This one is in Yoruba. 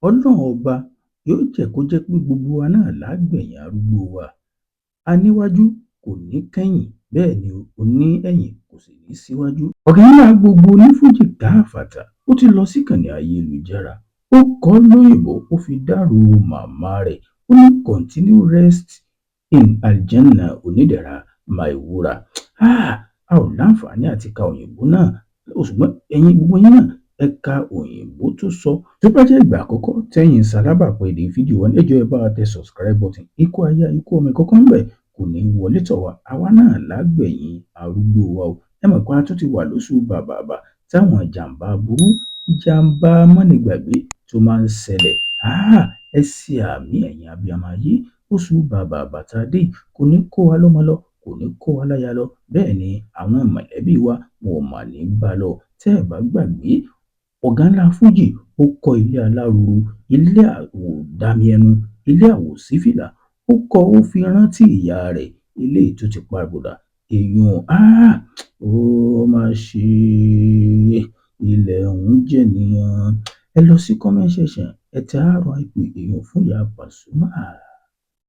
Ọlọ́run ọba yóò jẹ́ kó jẹ́ pé gbogbo wa náà la gbẹ̀yìn arúgbó wa. Aníwájú kò ní kẹ́yìn, bẹ́ẹ̀ ni oníẹ̀yìn kò sì ní síwájú. Ọ̀gá ńlá gbogbo onífújì káfàtà ó ti lọ síkànnì ayélujára. Ó kọ lóyìnbó, ó fi dárò màmá rẹ̀. Ó ní continue rest in aljanna onídẹ̀ra my wúrà. A ò láǹfààní àti ka òyìnbó náà, ṣùgbọ́n ẹ̀yin gbogbo yín náà ẹ ka òyìnbó tó sọ. Tó bá jẹ́ ìgbà àkọ́kọ́ tẹ́yin ṣalábàápàdé fídíò wọn, ẹ jọ̀ọ́ ẹ bá wa tẹ subscribe button. Ikú aya ikú ọmọ ìkọ̀kọ̀ ń bẹ̀ kò ní wọlé tọ̀ wá. Àwa náà lágbẹ̀yìn arúgbó wa o. Ẹ mọ̀ pé a tún ti wà lóṣù bàbàbà táwọn ìjàmbá burú, ìjàmbá mọ́nìgbàgbé tó máa ń ṣẹlẹ̀. Ẹ ṣe àmì ẹ̀yin abiyamọ ayé. Oṣù bàbàbà tá a dé kò ní kó wa lọ́mọ lọ, kò ní kó wa láya lọ. Bẹ́ẹ̀ ni àwọn mọ̀lẹ́bí wa wọn ò mà ní bá lọ. Tẹ́ ẹ bá gbàgbé, ọ̀gá ńlá fújì ó kọ́ ilé aláruru, ilé àwòdámiẹnu, ilé àwòsífìlà. Ó kọ́ ó fi rántí ìyá rẹ̀, ilé tó ti papòdà. Èèyàn ó máa ṣe ilẹ̀ ń jẹ̀ nìyẹn. Ẹ lọ sí comment section, ẹ tẹ RIP èèyàn fún ìyá Pasuma.